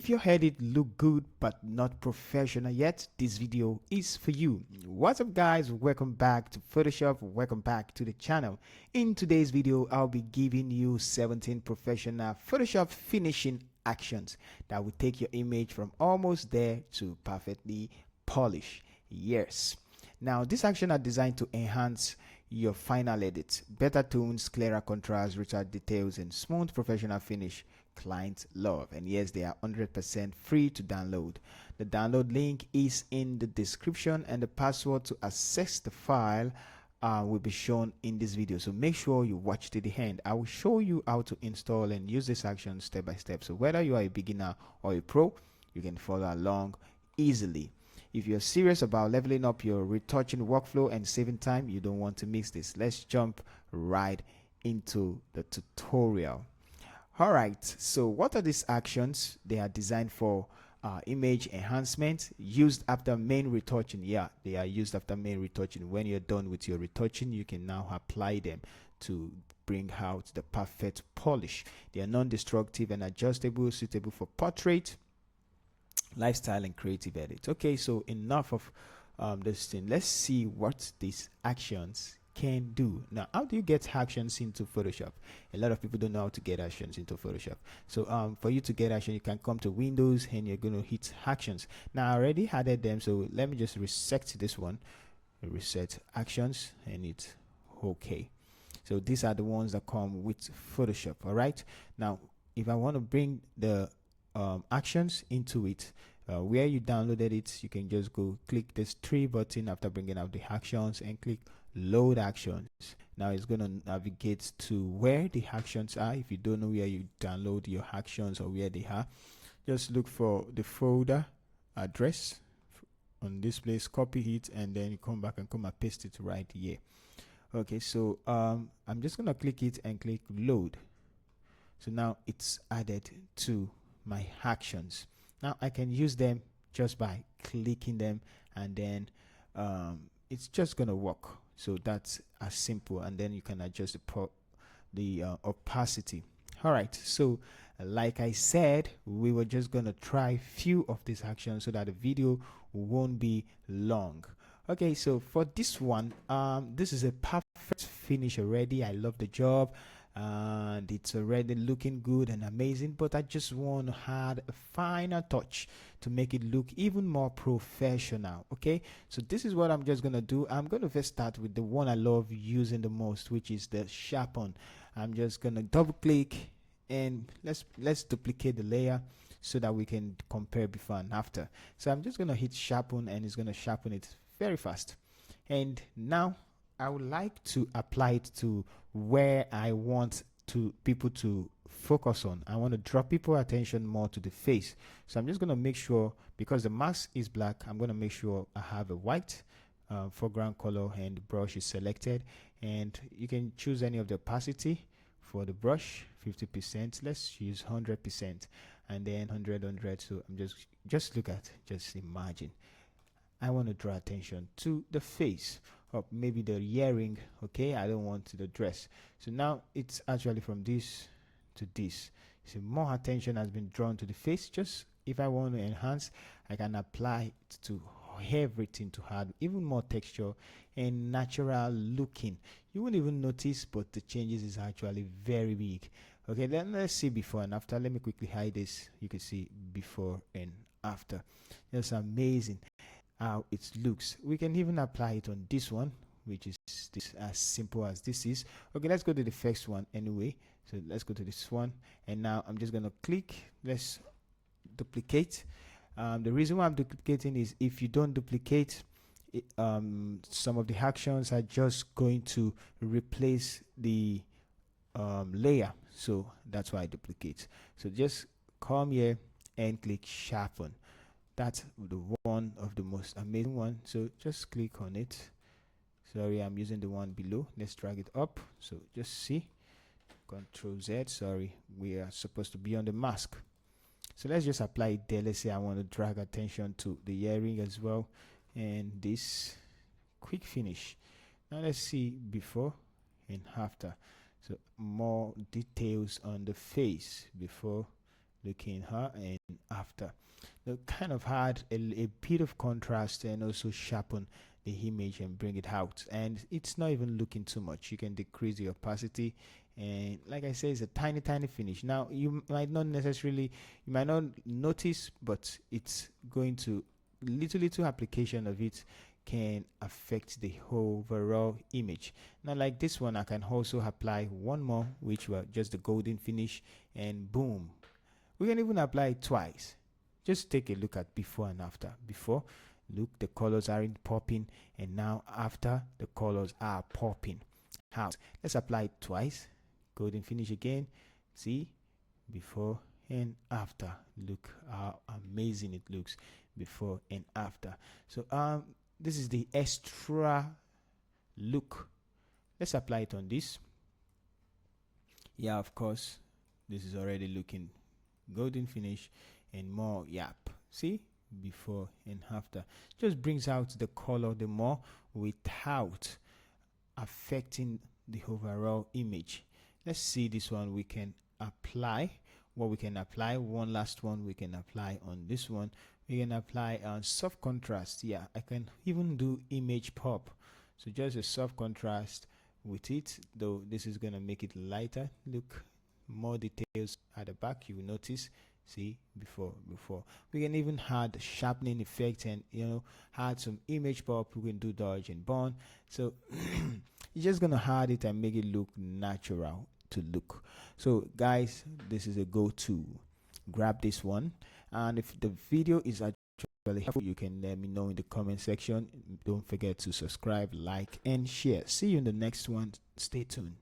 If your edit look good but not professional yet, this video is for you. What's up guys, welcome back to Photoshop, welcome back to the channel. In today's video, I'll be giving you 17 professional Photoshop finishing actions that will take your image from almost there to perfectly polished. Yes. Now, these actions are designed to enhance your final edit, better tones, clearer contrast, richer details, and smooth professional finish clients love. And yes, they are 100% free to download. The download link is in the description, and the password to access the file will be shown in this video, so make sure you watch to the end. I will show you how to install and use this action step by step, so whether you are a beginner or a pro, you can follow along easily. If you're serious about leveling up your retouching workflow and saving time, you don't want to miss this. Let's jump right into the tutorial. All right, so what are these actions? They are designed for image enhancement, used after main retouching. Yeah, they are used after main retouching. When you're done with your retouching, you can now apply them to bring out the perfect polish. They are non-destructive and adjustable, suitable for portrait, lifestyle, and creative edit. Okay, so enough of this thing. Let's see what these actions can do. Now, how do you get actions into Photoshop? A lot of people don't know how to get actions into Photoshop. So for you to get action, you can come to Windows and you're going to hit actions. Now, I already added them, so let me just reset this one, reset actions, and it's okay. So these are the ones that come with Photoshop. All right, now if I want to bring the actions into it, where you downloaded it, you can just go click this 3 button after bringing out the actions and click load actions. Now it's going to navigate to where the actions are. If you don't know where you download your actions or where they are, just look for the folder address on this place, copy it, and then you come back and paste it right here. Okay, so I'm just going to click it and click load. So now it's added to my actions. Now I can use them just by clicking them, and then it's just gonna work. So that's as simple, and then you can adjust the opacity. All right, so like I said, we were just gonna try few of these actions so that the video won't be long. Okay, so for this one, this is a perfect finish already. I love the job and it's already looking good and amazing, but I just want to add a final touch to make it look even more professional. Okay, so this is what I'm just gonna do. I'm gonna first start with the one I love using the most, which is the sharpen. I'm just gonna double click and let's duplicate the layer so that we can compare before and after. So I'm just gonna hit sharpen, and it's gonna sharpen it very fast. And now I would like to apply it to where I want people to focus on. I want to draw people's attention more to the face. So I'm just going to make sure, because the mask is black, I'm going to make sure I have a white foreground color and the brush is selected. And you can choose any of the opacity for the brush, 50%. Let's use 100%, and then 100. So I'm just look at, just imagine I want to draw attention to the face, or maybe the earring. Okay, I don't want the dress. So now it's actually from this to this. So more attention has been drawn to the face. Just if I want to enhance, I can apply it to everything to add even more texture and natural looking. You won't even notice, but the changes is actually very big. Okay, then let's see before and after. Let me quickly hide this. You can see before and after. That's amazing how it looks. We can even apply it on this one, which is this, as simple as this is. Okay, let's go to the first one anyway. So let's go to this one, and now I'm just gonna click. Let's duplicate. The reason why I'm duplicating is if you don't duplicate it, some of the actions are just going to replace the layer, so that's why I duplicate. So just come here and click sharpen. That's the one of the most amazing one. So just click on it. Sorry, I'm using the one below. Let's drag it up. So just see, Control Z. Sorry, we are supposed to be on the mask. So let's just apply it there. Let's say I want to drag attention to the earring as well, and this quick finish. Now let's see before and after. So more details on the face before looking her and after. They kind of had a bit of contrast and also sharpen the image and bring it out, and it's not even looking too much. You can decrease the opacity, and like I say, it's a tiny finish. Now you might not necessarily, you might not notice, but it's going to, little application of it can affect the overall image. Now like this one, I can also apply one more, which were just the golden finish, and boom, we can even apply it twice. Just take a look at before and after. Before, look, the colors aren't popping, and now after, the colors are popping out. Let's apply it twice. Golden finish again. See, before and after. Look how amazing it looks before and after. So this is the extra look. Let's apply it on this. Yeah, of course, this is already looking golden finish and more. Yep, see, before and after. Just brings out the color the more without affecting the overall image. Let's see this one. We can apply what we can apply. One last one we can apply on this one. We can apply soft contrast. Yeah, I can even do image pop. So just a soft contrast with it, though this is gonna make it lighter. Look, more details at the back, you will notice. See, before we can even add sharpening effect, and add some image pop. We can do dodge and burn. So you're just gonna add it and make it look natural to look. So guys, this is a go-to. Grab this one, and if the video is actually helpful, you can let me know in the comment section. Don't forget to subscribe, like, and share. See you in the next one. Stay tuned.